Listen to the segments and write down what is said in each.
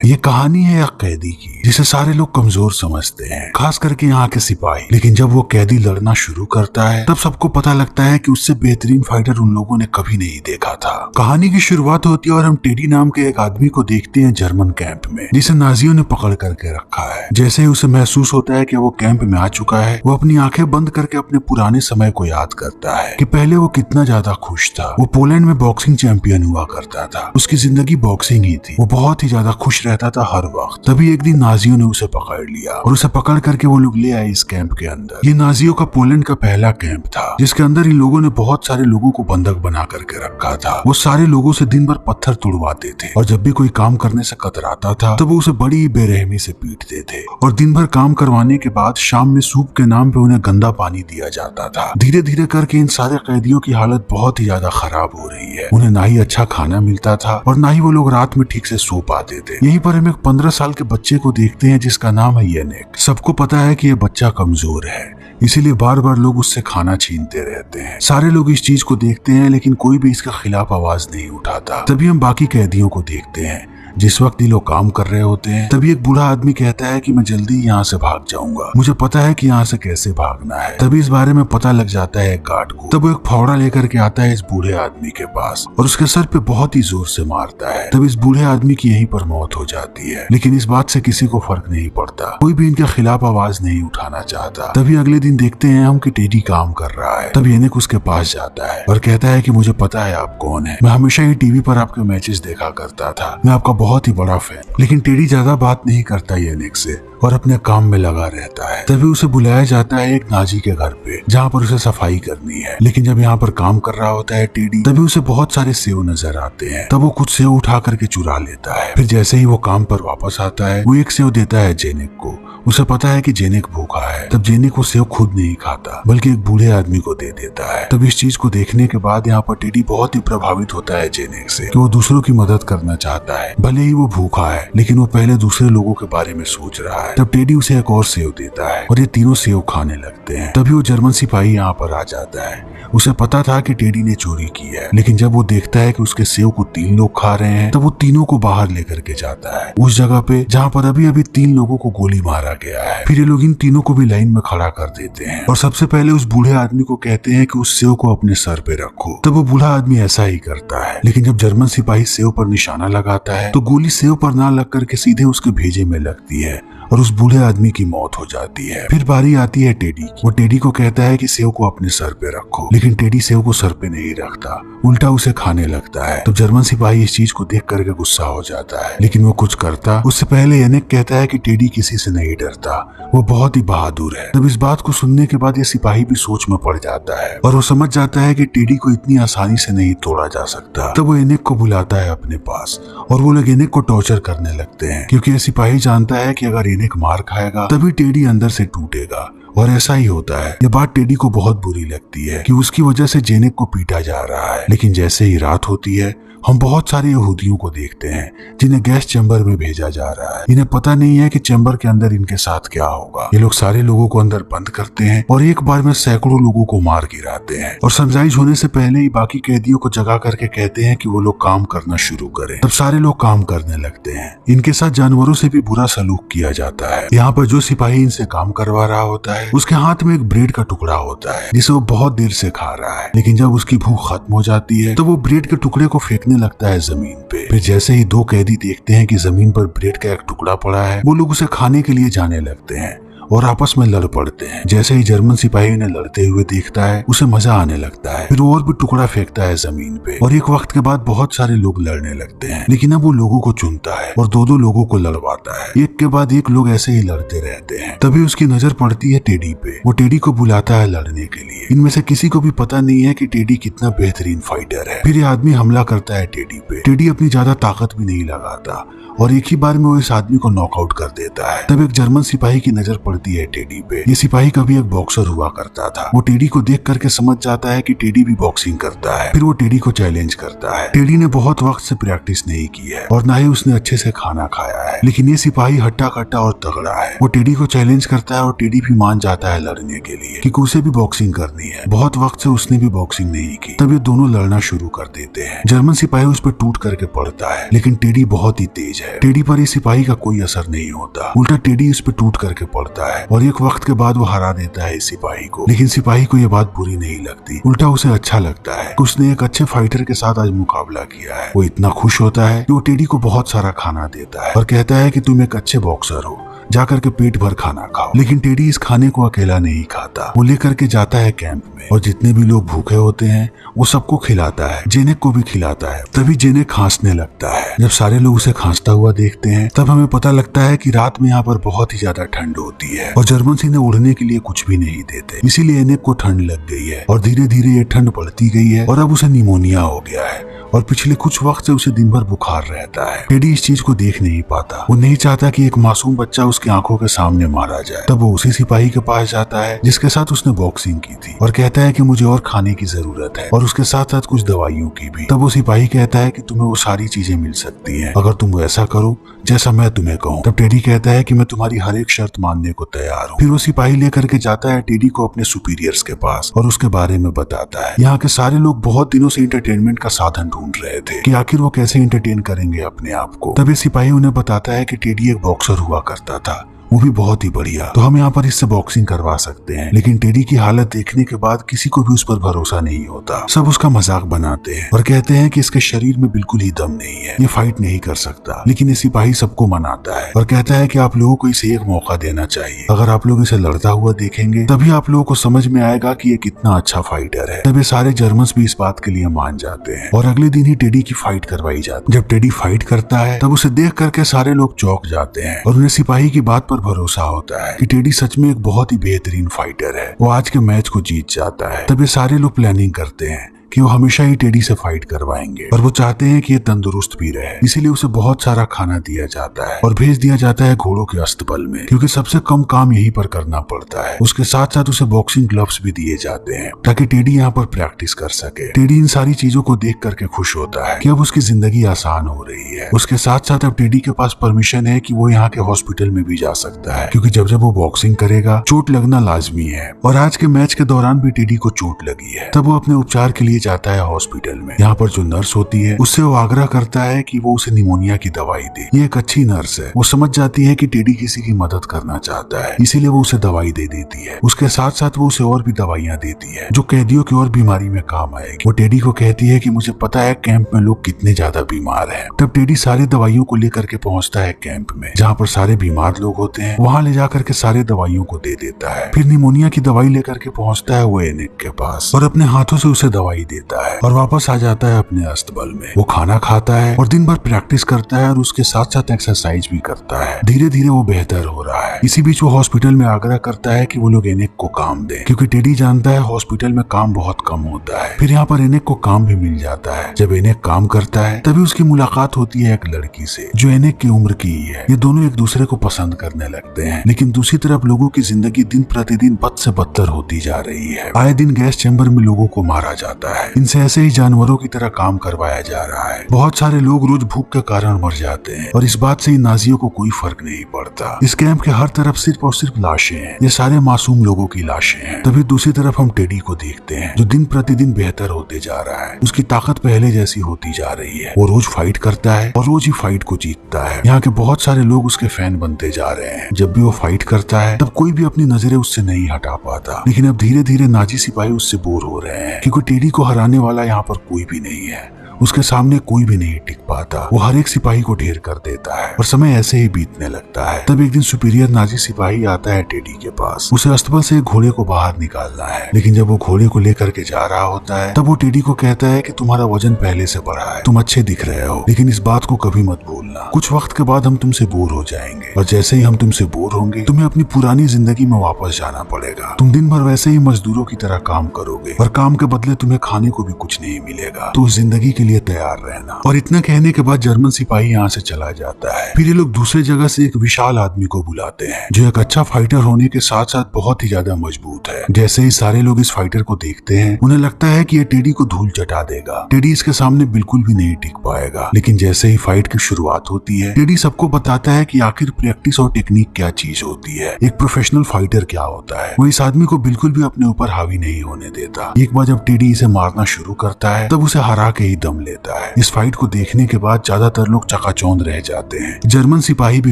ये कहानी है एक कैदी की जिसे सारे लोग कमजोर समझते हैं, खास करके यहाँ के सिपाही। लेकिन जब वो कैदी लड़ना शुरू करता है तब सबको पता लगता है कि उससे बेहतरीन फाइटर उन लोगों ने कभी नहीं देखा था। कहानी की शुरुआत होती है और हम टेडी नाम के एक आदमी को देखते हैं जर्मन कैंप में, जिसे नाजियों ने पकड़ करके रखा है। जैसे ही उसे महसूस होता है कि वो कैंप में आ चुका है, वो अपनी आंखें बंद करके अपने पुराने समय को याद करता है कि पहले वो कितना ज्यादा खुश था। वो पोलैंड में बॉक्सिंग चैंपियन हुआ करता था, उसकी जिंदगी बॉक्सिंग ही थी। वो बहुत ही ज्यादा खुश रहता था हर वक्त। तभी एक दिन नाजियों ने उसे पकड़ लिया और उसे पकड़ करके वो लोग ले आए इस कैंप के अंदर। ये नाजियों का पोलैंड का पहला कैंप था, जिसके अंदर इन लोगों ने बहुत सारे लोगों को बंधक बना करके रखा था। वो सारे लोगों से दिन भर पत्थर तुड़वाते थे और जब भी कोई काम करने से कतराता था तो वो उसे बड़ी बेरहमी से पीटते थे। और दिन भर काम करवाने के बाद शाम में सूप के नाम पे उन्हें गंदा पानी दिया जाता था। धीरे धीरे करके इन सारे कैदियों की हालत बहुत ही ज्यादा खराब हो रही है। उन्हें ना ही अच्छा खाना मिलता था और ना ही वो लोग रात में ठीक से सो पाते थे। यहीं पर हम एक 15 साल के बच्चे को देखते हैं जिसका नाम है येनिक। सबको पता है कि ये बच्चा कमजोर है, इसीलिए बार बार लोग उससे खाना छीनते रहते हैं। सारे लोग इस चीज को देखते हैं लेकिन कोई भी इसके खिलाफ आवाज नहीं उठाता। तभी हम बाकी कैदियों को देखते हैं। जिस वक्त ये लोग काम कर रहे होते हैं तभी एक बूढ़ा आदमी कहता है कि मैं जल्दी यहाँ से भाग जाऊंगा, मुझे पता है कि यहाँ से कैसे भागना है। तभी इस बारे में पता लग जाता है एक गार्ड को। तब वो एक फावड़ा लेकर के आता है इस बूढ़े आदमी के पास और उसके सर पे बहुत ही जोर से मारता है। तब इस बूढ़े आदमी की यहीं पर मौत हो जाती है। लेकिन इस बात से किसी को फर्क नहीं पड़ता, कोई भी इनके खिलाफ आवाज नहीं उठाना चाहता। तभी अगले दिन देखते हैं हम कि टेडी काम कर रहा है। तब येनिक उसके पास जाता है और कहता है कि मुझे पता है आप कौन है, मैं हमेशा ही टीवी पर आपके मैचेस देखा करता था, मैं आपका बहुत ही बड़ा फैन। लेकिन टेडी ज्यादा बात नहीं करता येनिक से और अपने काम में लगा रहता है। तभी उसे बुलाया जाता है एक नाजी के घर पे, जहाँ पर उसे सफाई करनी है। लेकिन जब यहाँ पर काम कर रहा होता है टेडी, तभी उसे बहुत सारे सेव नजर आते हैं। तब वो कुछ सेव उठा करके चुरा लेता है। फिर जैसे ही वो काम पर वापस आता है वो एक सेव देता है जेनिक को। उसे पता है कि जेनिक भूखा है। तब जेनिक वो सेव खुद नहीं खाता बल्कि एक बूढ़े आदमी को दे देता है। तब इस चीज को देखने के बाद यहाँ पर टेडी बहुत ही प्रभावित होता है जेनिक से कि वो दूसरों की मदद करना चाहता है। भले ही वो भूखा है लेकिन वो पहले दूसरे लोगों के बारे में सोच रहा है। तब टेडी उसे एक और सेव देता है और ये तीनों सेव खाने लगते हैं। तभी वो जर्मन सिपाही यहाँ पर आ जाता है। उसे पता था कि टेडी ने चोरी की है, लेकिन जब वो देखता है कि उसके सेव को 3 लोग खा रहे हैं तब वो तीनों को बाहर लेकर के जाता है, उस जगह पे जहाँ पर अभी अभी 3 लोगों को गोली मारा गया है। फिर ये लोग इन तीनों को भी लाइन में खड़ा कर देते हैं और सबसे पहले उस बूढ़े आदमी को कहते हैं कि उस सेव को अपने सर पे रखो। तब वो बूढ़ा आदमी ऐसा ही करता है। लेकिन जब जर्मन सिपाही सेव पर निशाना लगाता है तो गोली सेव पर ना लग करके सीधे उसके भेजे में लगती है और उस बूढ़े आदमी की मौत हो जाती है। फिर बारी आती है टेडी की। वो टेडी को कहता है कि सेव को अपने सर पे रखो, लेकिन टेडी सेव को सर पे नहीं रखता, उल्टा उसे खाने लगता है। तो जर्मन सिपाही इस चीज को देख करके गुस्सा हो जाता है, लेकिन वो कुछ करता उससे पहले येनिक कहता है कि टेडी किसी से नहीं डरता, वो बहुत ही बहादुर है। तब इस बात को सुनने के बाद ये सिपाही भी सोच में पड़ जाता है और वो समझ जाता है कि टेडी को इतनी आसानी से नहीं तोड़ा जा सकता। तब वो येनिक को बुलाता है अपने पास और वो लोग येनिक को टॉर्चर करने लगते हैं, क्योंकि ये सिपाही जानता है कि अगर येनिक मार खाएगा तभी टेडी अंदर से टूटेगा। और ऐसा ही होता है। ये बात टेडी को बहुत बुरी लगती है कि उसकी वजह से जेनिक को पीटा जा रहा है। लेकिन जैसे ही रात होती है हम बहुत सारे यहूदियों को देखते हैं जिन्हें गैस चैम्बर में भेजा जा रहा है। इन्हें पता नहीं है कि चैम्बर के अंदर इनके साथ क्या होगा। ये लोग सारे लोगों को अंदर बंद करते हैं और एक बार में सैकड़ों लोगों को मार गिराते हैं और समझाइश होने से पहले ही बाकी कैदियों को जगा करके कहते हैं कि वो लोग काम करना शुरू करें। तब सारे लोग काम करने लगते हैं। इनके साथ जानवरों से भी बुरा सलूक किया जाता है। यहाँ पर जो सिपाही इनसे काम करवा रहा होता है उसके हाथ में एक ब्रेड का टुकड़ा होता है जिसे वो बहुत देर से खा रहा है। लेकिन जब उसकी भूख खत्म हो जाती है तो वो ब्रेड के टुकड़े को फेंकने लगता है जमीन पे। फिर जैसे ही 2 कैदी देखते हैं कि जमीन पर ब्रेड का एक टुकड़ा पड़ा है वो लोग उसे खाने के लिए जाने लगते हैं और आपस में लड़ पड़ते हैं। जैसे ही जर्मन सिपाही उन्हें लड़ते हुए देखता है उसे मजा आने लगता है। फिर वो और भी टुकड़ा फेंकता है जमीन पे और एक वक्त के बाद बहुत सारे लोग लड़ने लगते हैं। लेकिन अब वो लोगों को चुनता है और 2-2 लोगों को लड़वाता है। एक के बाद एक लोग ऐसे ही लड़ते रहते हैं। तभी उसकी नजर पड़ती है टेडी पे। वो टेडी को बुलाता है लड़ने के लिए। इनमें से किसी को भी पता नहीं है कि टेडी कितना बेहतरीन फाइटर है। फिर ये आदमी हमला करता है टेडी पे। टेडी अपनी ज्यादा ताकत भी नहीं लगाता और एक ही बार में वो इस आदमी को नॉकआउट कर देता है। तब एक जर्मन सिपाही की नजर पड़ती है टेडी पे। ये सिपाही कभी एक बॉक्सर हुआ करता था। वो टेडी को देख करके समझ जाता है कि टेडी भी बॉक्सिंग करता है। फिर वो टेडी को चैलेंज करता है। टेडी ने बहुत वक्त से प्रैक्टिस नहीं की है और ना ही उसने अच्छे से खाना खाया है, लेकिन ये सिपाही हट्टा कट्टा और तगड़ा है। वो टेडी को चैलेंज करता है और टेडी भी मान जाता है लड़ने के लिए, क्योंकि उसे भी बॉक्सिंग करनी है। बहुत वक्त से उसने भी बॉक्सिंग नहीं की। तब ये दोनों लड़ना शुरू कर देते हैं। जर्मन सिपाही उस पर टूट करके पड़ता है, लेकिन टेडी बहुत ही तेज है। टेडी पर इस सिपाही का कोई असर नहीं होता, उल्टा टेडी उस पर टूट करके पड़ता है और एक वक्त के बाद वो हरा देता है इस सिपाही को। लेकिन सिपाही को ये बात बुरी नहीं लगती, उल्टा उसे अच्छा लगता है कि उसने एक अच्छे फाइटर के साथ आज मुकाबला किया है। वो इतना खुश होता है कि वो टेडी को बहुत सारा खाना देता है और कहता है कि तुम एक अच्छे बॉक्सर हो, जाकर के पेट भर खाना खाओ। लेकिन टेडी इस खाने को अकेला नहीं खाता, वो लेकर के जाता है कैंप में और जितने भी लोग भूखे होते हैं वो सबको खिलाता है, जेनेक को भी खिलाता है। तभी जेनेक खांसने लगता है। जब सारे लोग उसे खांसता हुआ देखते हैं तब हमें पता लगता है कि रात में यहाँ पर बहुत ही ज्यादा ठंड होती है और जर्मन सिंह ने उड़ने के लिए कुछ भी नहीं देते, इसीलिए एनेक को ठंड लग गई है और धीरे धीरे ये ठंड बढ़ती गई है और अब उसे निमोनिया हो गया है और पिछले कुछ वक्त से उसे दिन भर बुखार रहता है। टेडी इस चीज को देख नहीं पाता, वो नहीं चाहता कि एक मासूम बच्चा उसकी आंखों के सामने मारा जाए। तब वो उसी सिपाही के पास जाता है जिसके साथ उसने बॉक्सिंग की थी और कहता है कि मुझे और खाने की जरूरत है और उसके साथ साथ कुछ दवाइयों की भी। तब वो सिपाही कहता है कि तुम्हें वो सारी चीजें मिल सकती हैं अगर तुम ऐसा करो जैसा मैं तुम्हें कहूँ। तब टेडी कहता है कि मैं तुम्हारी हर एक शर्त मानने को तैयार हूँ। फिर वो सिपाही लेकर के जाता है टेडी को अपने सुपीरियर्स के पास और उसके बारे में बताता है। यहाँ के सारे लोग बहुत दिनों से इंटरटेनमेंट का साधन ढूंढ रहे थे कि आखिर वो कैसे इंटरटेन करेंगे अपने आप को। तब ये सिपाही उन्हें बताता है कि टेडी एक बॉक्सर हुआ करता था, वो भी बहुत ही बढ़िया, तो हम यहाँ पर इससे बॉक्सिंग करवा सकते हैं। लेकिन टेडी की हालत देखने के बाद किसी को भी उस पर भरोसा नहीं होता, सब उसका मजाक बनाते हैं और कहते हैं कि इसके शरीर में बिल्कुल ही दम नहीं है, ये फाइट नहीं कर सकता। लेकिन ये सिपाही सबको मनाता है और कहता है कि आप लोगों को इसे एक मौका देना चाहिए, अगर आप लोग इसे लड़ता हुआ देखेंगे तभी आप लोगों को समझ में आएगा कि ये कितना अच्छा फाइटर है। तब ये सारे जर्मन्स भी इस बात के लिए मान जाते हैं और अगले दिन ही टेडी की फाइट करवाई जाती है। जब टेडी फाइट करता है तब उसे देख करके सारे लोग चौंक जाते हैं और उन्हें सिपाही की बात पर भरोसा होता है कि टेडी सच में एक बहुत ही बेहतरीन फाइटर है, वो आज के मैच को जीत जाता है। तब ये सारे लोग प्लानिंग करते हैं कि वो हमेशा ही टेडी से फाइट करवाएंगे और वो चाहते हैं कि ये तंदुरुस्त भी रहे, इसीलिए उसे बहुत सारा खाना दिया जाता है और भेज दिया जाता है घोड़ों के अस्तबल में, क्योंकि सबसे कम काम यहीं पर करना पड़ता है। उसके साथ साथ उसे बॉक्सिंग ग्लव्स भी दिए जाते हैं ताकि टेडी यहाँ पर प्रैक्टिस कर सके। टेडी इन सारी चीजों को देख करके खुश होता है कि अब उसकी जिंदगी आसान हो रही है। उसके साथ साथ अब टेडी के पास परमिशन है कि वो यहाँ के हॉस्पिटल में भी जा सकता है, क्योंकि जब जब वो बॉक्सिंग करेगा चोट लगना लाजमी है और आज के मैच के दौरान भी टेडी को चोट लगी है। तब वो अपने उपचार के लिए जाता है हॉस्पिटल में। यहाँ पर जो नर्स होती है उससे वो आग्रह करता है कि वो उसे निमोनिया की दवाई दे। ये एक अच्छी नर्स है, वो समझ जाती है कि टेडी किसी की मदद करना चाहता है, इसीलिए वो उसे दवाई दे देती है। उसके साथ साथ वो उसे और भी दवाइयाँ देती है जो कैदियों की और बीमारी में काम आएगी। वो टेडी को कहती है कि मुझे पता है कैंप में लोग कितने ज्यादा बीमार हैं। तब टेडी सारी दवाइयों को लेकर के पहुंचता है कैंप में जहाँ पर सारे बीमार लोग होते हैं, वहाँ ले जाकर के सारे दवाइयों को दे देता है। फिर निमोनिया की दवाई लेकर के पहुंचता है वो एनेक के पास और अपने हाथों से उसे दवाई देता है और वापस आ जाता है अपने अस्तबल में। वो खाना खाता है और दिन भर प्रैक्टिस करता है और उसके साथ साथ एक्सरसाइज भी करता है। धीरे धीरे वो बेहतर हो रहा है। इसी बीच वो हॉस्पिटल में आग्रह करता है कि वो लोग एनेक को काम दे, क्योंकि टेडी जानता है हॉस्पिटल में काम बहुत कम होता है। फिर यहाँ पर एनेक को काम भी मिल जाता है। जब एनेक काम करता है तभी उसकी मुलाकात होती है एक लड़की से जो एनेक की उम्र की ही है। ये दोनों एक दूसरे को पसंद करने लगते हैं, लेकिन दूसरी तरफ लोगों की जिंदगी दिन प्रतिदिन बद से बदतर होती जा रही है। आए दिन गैस चैम्बर में लोगों को मारा जाता है, इनसे ऐसे ही जानवरों की तरह काम करवाया जा रहा है। बहुत सारे लोग रोज भूख के कारण मर जाते हैं और इस बात से इन नाजियों को कोई फर्क नहीं पड़ता। इस कैंप के हर तरफ सिर्फ और सिर्फ लाशें हैं, ये सारे मासूम लोगों की लाशें हैं। तभी दूसरी तरफ हम टेडी को देखते हैं जो दिन प्रतिदिन बेहतर होते जा रहा है। उसकी ताकत पहले जैसी होती जा रही है। वो रोज फाइट करता है और रोज ही फाइट को जीतता है। यहाँ के बहुत सारे लोग उसके फैन बनते जा रहे हैं। जब भी वो फाइट करता है तब कोई भी अपनी नजरें उससे नहीं हटा पाता, लेकिन अब धीरे धीरे नाजी सिपाही उससे बोर हो रहे हैं, क्योंकि टेडी को हराने वाला यहाँ पर कोई भी नहीं है। उसके सामने कोई भी नहीं टिक पाता। वो हर एक सिपाही को ढेर कर देता है और समय ऐसे ही बीतने लगता है। तब एक दिन सुपीरियर नाजी सिपाही आता है टेडी के पास। उसे अस्तबल से एक घोड़े को बाहर निकालना है, लेकिन जब वो घोड़े को लेकर के जा रहा होता है तब वो टेडी को कहता है कि तुम्हारा वजन पहले से बढ़ा है, तुम अच्छे दिख रहे हो, लेकिन इस बात को कभी मत भूलना, कुछ वक्त के बाद हम तुमसे बोर हो जाएंगे और जैसे ही हम तुमसे बोर होंगे तुम्हें अपनी पुरानी जिंदगी में वापस जाना पड़ेगा। तुम दिन भर वैसे ही मजदूरों की तरह काम करोगे और काम के बदले तुम्हें खाने को भी कुछ नहीं मिलेगा, तो उस जिंदगी के लिए तैयार रहना। और इतना कहने के बाद जर्मन सिपाही यहाँ से चला जाता है। फिर ये लोग दूसरे जगह से एक विशाल आदमी को बुलाते हैं जो एक अच्छा फाइटर होने के साथ साथ बहुत ही ज्यादा मजबूत है। जैसे ही सारे लोग इस फाइटर को देखते हैं उन्हें लगता है कि ये टेडी को धूल चटा देगा। टेडी इसके सामने बिल्कुल भी नहीं टिक पाएगा, लेकिन जैसे ही फाइट की शुरुआत होती है टेडी सबको बताता है कि आखिर प्रैक्टिस और टेक्निक क्या चीज होती है, एक प्रोफेशनल फाइटर क्या होता है। वो इस आदमी को बिल्कुल भी अपने ऊपर हावी नहीं होने देता। एक बार जब टेडी इसे मारना शुरू करता है तब उसे हरा के ही दम दम लेता है। इस फाइट को देखने के बाद ज्यादातर लोग चकाचौंध रह जाते हैं। जर्मन सिपाही भी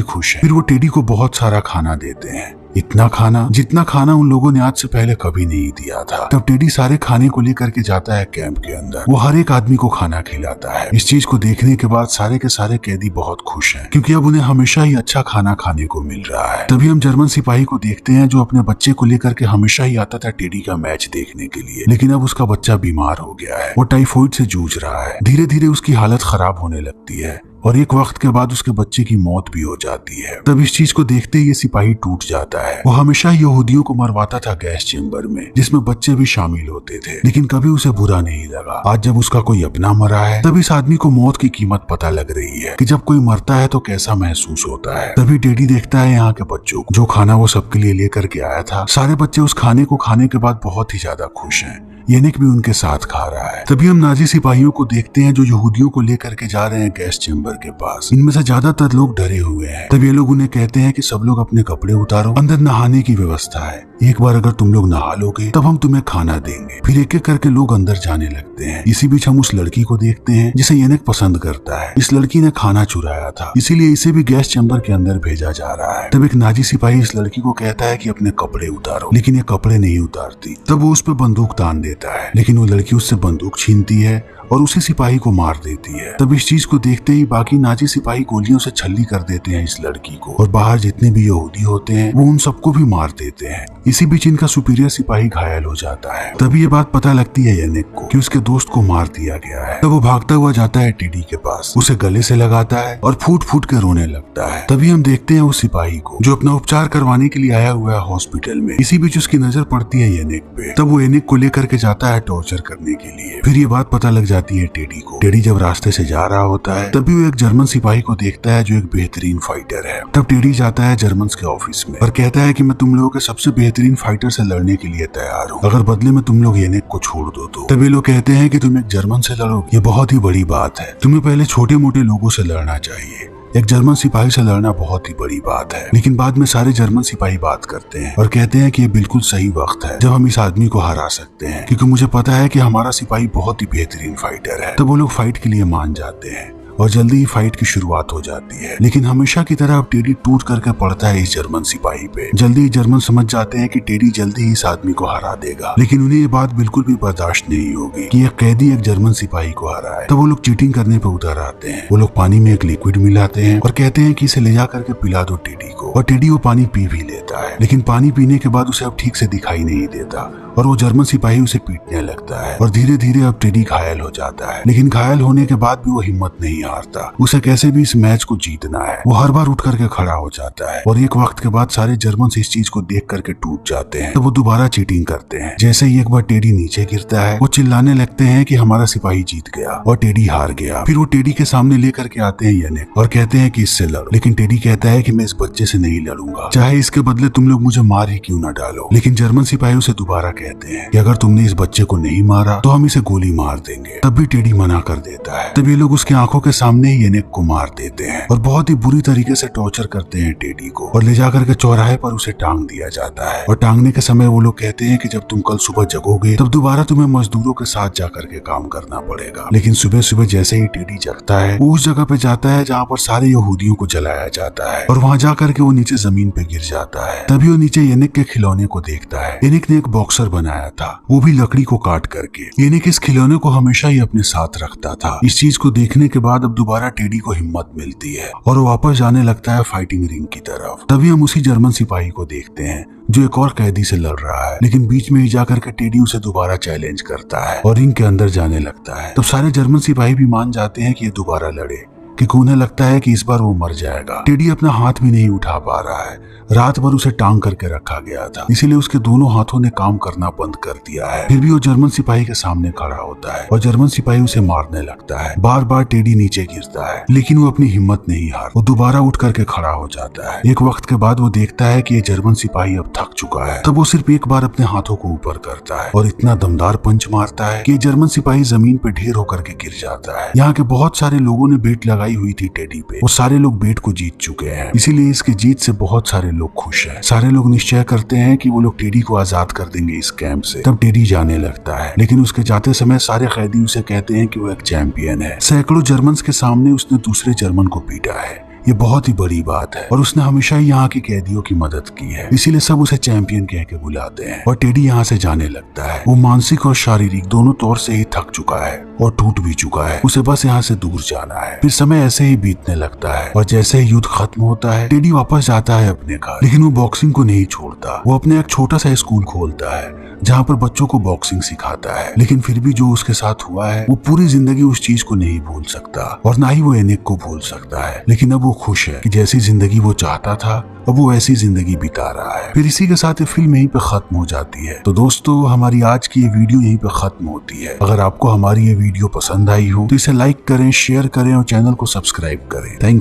खुश हैं। फिर वो टेडी को बहुत सारा खाना देते हैं, इतना खाना जितना खाना उन लोगों ने आज से पहले कभी नहीं दिया था। तब टेडी सारे खाने को लेकर के जाता है कैंप के अंदर। वो हर एक आदमी को खाना खिलाता है। इस चीज को देखने के बाद सारे के सारे कैदी बहुत खुश हैं, क्योंकि अब उन्हें हमेशा ही अच्छा खाना खाने को मिल रहा है। तभी हम जर्मन सिपाही को देखते हैं जो अपने बच्चे को लेकर के हमेशा ही आता था टेडी का मैच देखने के लिए, लेकिन अब उसका बच्चा बीमार हो गया है। वो टाइफाइड से जूझ रहा है। धीरे धीरे उसकी हालत खराब होने लगती है और एक वक्त के बाद उसके बच्चे की मौत भी हो जाती है। तब इस चीज को देखते ही ये सिपाही टूट जाता है। वो हमेशा यहूदियों को मरवाता था गैस चेम्बर में, जिसमें बच्चे भी शामिल होते थे, लेकिन कभी उसे बुरा नहीं लगा। आज जब उसका कोई अपना मरा है तब इस आदमी को मौत की कीमत पता लग रही है कि जब कोई मरता है तो कैसा महसूस होता है। तभी टेडी देखता है यहाँ के बच्चों को, जो खाना वो सबके लिए लेकर के आया था। सारे बच्चे उस खाने को खाने के बाद बहुत ही ज्यादा खुश हैं। येनिक भी उनके साथ खा रहा है। तभी हम नाजी सिपाहियों को देखते हैं जो यहूदियों को लेकर के जा रहे हैं गैस चेम्बर के पास। इनमें से ज्यादातर लोग डरे हुए हैं। तब ये लोग उन्हें कहते हैं कि सब लोग अपने कपड़े उतारो, अंदर नहाने की व्यवस्था है। एक बार अगर तुम लोग नहा लोगे तब हम तुम्हें खाना देंगे। फिर एक एक करके लोग अंदर जाने लगते हैं। इसी बीच हम उस लड़की को देखते हैं जिसे येनिक पसंद करता है। इस लड़की ने खाना चुराया था, इसीलिए इसे भी गैस चेम्बर के अंदर भेजा जा रहा है। तब एक नाजी सिपाही इस लड़की को कहता है कि अपने कपड़े उतारो, लेकिन ये कपड़े नहीं उतारती। तब वो उस पर बंदूक तान देता है, लेकिन वो लड़की उससे बंदूक छीनती है और उसी सिपाही को मार देती है। तब इस चीज को देखते ही बाकी नाजी सिपाही गोलियों से छल्ली कर देते हैं इस लड़की को, और बाहर जितने भी यहूदी होते हैं वो उन सबको भी मार देते हैं। इसी बीच इनका सुपीरियर सिपाही घायल हो जाता है। तभी ये बात पता लगती है येनिक को कि उसके दोस्त को मार दिया गया है। तब वो भागता हुआ जाता है टेडी के पास, उसे गले से लगाता है और फूट फूट के रोने लगता है। तभी हम देखते हैं उस सिपाही को जो अपना उपचार करवाने के लिए आया हुआ है हॉस्पिटल में। इसी बीच उसकी नजर पड़ती है येनिक पे। तब वो येनिक को लेकर के जाता है टॉर्चर करने के लिए। फिर ये बात पता लग जाती है टेडी को। टेडी जब रास्ते से जा रहा होता है तभी वो एक जर्मन सिपाही को देखता है जो एक बेहतरीन फाइटर है। तब टेडी जाता है जर्मन के ऑफिस में और कहता है कि मैं तुम लोगों के सबसे बेहतरीन फाइटर से लड़ने के लिए तैयार हूँ, अगर बदले में तुम लोग येनिक को छोड़ दो तो। तभी लोग कहते हैं कि तुम एक जर्मन से लड़ो, ये बहुत ही बड़ी बात है। तुम्हें पहले छोटे मोटे लोगों से लड़ना चाहिए। एक जर्मन सिपाही से लड़ना बहुत ही बड़ी बात है। लेकिन बाद में सारे जर्मन सिपाही बात करते हैं और कहते हैं कि ये बिल्कुल सही वक्त है जब हम इस आदमी को हरा सकते हैं, क्योंकि मुझे पता है कि हमारा सिपाही बहुत ही बेहतरीन फाइटर है। तब वो लोग फाइट के लिए मान जाते हैं और जल्दी ही फाइट की शुरुआत हो जाती है। लेकिन हमेशा की तरह अब टेडी टूट करके पड़ता है इस जर्मन सिपाही पे। जल्दी ही जर्मन समझ जाते हैं कि टेडी जल्दी ही इस आदमी को हरा देगा, लेकिन उन्हें ये बात बिल्कुल भी बर्दाश्त नहीं होगी कि एक कैदी एक जर्मन सिपाही को हरा है। तो वो लोग चीटिंग करने पे उतर आते हैं। वो लोग पानी में एक लिक्विड मिलाते हैं और कहते हैं कि इसे ले जा करके पिला दो टेडी को, और टेडी वो पानी पी भी लेता है। लेकिन पानी पीने के बाद उसे अब ठीक से दिखाई नहीं देता और वो जर्मन सिपाही उसे पीटने लगता है और धीरे धीरे अब टेडी घायल हो जाता है। लेकिन घायल होने के बाद भी वो हिम्मत नहीं हारता, उसे कैसे भी इस मैच को जीतना है। वो हर बार उठ करके खड़ा हो जाता है और एक वक्त के बाद सारे जर्मन इस चीज को देख करके टूट जाते हैं। तो वो दोबारा चीटिंग करते हैं। जैसे ही एक बार टेडी नीचे गिरता है वो चिल्लाने लगते हैं कि हमारा सिपाही जीत गया और टेडी हार गया। फिर वो टेडी के सामने लेकर के आते हैं येनिक और कहते हैं कि इससे लड़ो, लेकिन टेडी कहता है कि मैं इस बच्चे से नहीं लड़ूंगा, चाहे इसके बदले तुम लोग मुझे मार ही क्यों न डालो। लेकिन जर्मन सिपाही उसे दोबारा कहते हैं कि अगर तुमने इस बच्चे को नहीं मारा तो हम इसे गोली मार देंगे। तब भी टेडी मना कर देता है। तब ये लोग उसकी आंखों के सामने ही येनिक को मार देते हैं और बहुत ही बुरी तरीके से टॉर्चर करते हैं टेडी को और ले जाकर के चौराहे पर उसे टांग दिया जाता है। और टांगने के समय वो लोग कहते हैं कि जब तुम कल सुबह जगोगे तब दोबारा तुम्हें मजदूरों के साथ जाकर के काम करना पड़ेगा। लेकिन सुबह सुबह जैसे ही टेडी जगता है वो उस जगह पे जाता है जहाँ पर सारे यहूदियों को जलाया जाता है और वहाँ जाकर के वो नीचे जमीन पे गिर जाता है। तभी वो नीचे येनिक के खिलौने को देखता है। येनिक ने एक बॉक्सर बनाया था, वो भी लकड़ी को काट करके। येनिक इस खिलौने को हमेशा ही अपने साथ रखता था। इस चीज को देखने के बाद अब दोबारा टेडी को हिम्मत मिलती है और वो वापस जाने लगता है फाइटिंग रिंग की तरफ। तभी हम उसी जर्मन सिपाही को देखते हैं जो एक और कैदी से लड़ रहा है, लेकिन बीच में ही जाकर के टेडी उसे दोबारा चैलेंज करता है और रिंग के अंदर जाने लगता है। तब सारे जर्मन सिपाही भी मान जाते हैं कि ये दोबारा लड़े, क्योंकि उन्हें लगता है कि इस बार वो मर जाएगा। टेडी अपना हाथ भी नहीं उठा पा रहा है, रात भर उसे टांग करके रखा गया था, इसीलिए उसके दोनों हाथों ने काम करना बंद कर दिया है। फिर भी वो जर्मन सिपाही के सामने खड़ा होता है और जर्मन सिपाही उसे मारने लगता है। बार बार टेडी नीचे गिरता है, लेकिन वो अपनी हिम्मत नहीं हार, वो दोबारा उठ करके खड़ा हो जाता है। एक वक्त के बाद वो देखता है कि ये जर्मन सिपाही अब थक चुका है। तब वो सिर्फ एक बार अपने हाथों को ऊपर करता है और इतना दमदार पंच मारता है कि जर्मन सिपाही जमीन पे ढेर होकर के गिर जाता है। यहाँ के बहुत सारे लोगों ने बेट लगा लगाई हुई थी टेडी पे, वो सारे लोग बेट को जीत चुके हैं। इसीलिए इसकी जीत से बहुत सारे लोग खुश हैं। सारे लोग निश्चय करते हैं कि वो लोग टेडी को आजाद कर देंगे इस कैंप से। तब टेडी जाने लगता है, लेकिन उसके जाते समय सारे कैदी उसे कहते हैं कि वो एक चैंपियन है। सैकड़ों जर्मन के सामने उसने दूसरे जर्मन को पीटा है, ये बहुत ही बड़ी बात है और उसने हमेशा ही यहाँ के कैदियों की मदद की है, इसीलिए सब उसे चैंपियन कह के बुलाते हैं। और टेडी यहाँ से जाने लगता है। वो मानसिक और शारीरिक दोनों तौर से ही थक चुका है और टूट भी चुका है। उसे बस यहाँ से दूर जाना है। फिर समय ऐसे ही बीतने लगता है और जैसे ही युद्ध खत्म होता है टेडी वापस जाता है अपने घर, लेकिन वो बॉक्सिंग को नहीं छोड़ता। वो अपने एक छोटा सा स्कूल खोलता है जहाँ पर बच्चों को बॉक्सिंग सिखाता है। लेकिन फिर भी जो उसके साथ हुआ है वो पूरी जिंदगी उस चीज को नहीं भूल सकता और ना ही वो एनिक को भूल सकता है। लेकिन अब वो खुश है कि जैसी जिंदगी वो चाहता था अब वो ऐसी जिंदगी बिता रहा है। फिर इसी के साथ ये फिल्म यहीं पे खत्म हो जाती है। तो दोस्तों हमारी आज की ये वीडियो यहीं पे खत्म होती है। अगर आपको हमारी ये वीडियो पसंद आई हो तो इसे लाइक करें, शेयर करें और चैनल को सब्सक्राइब करें। Thank you.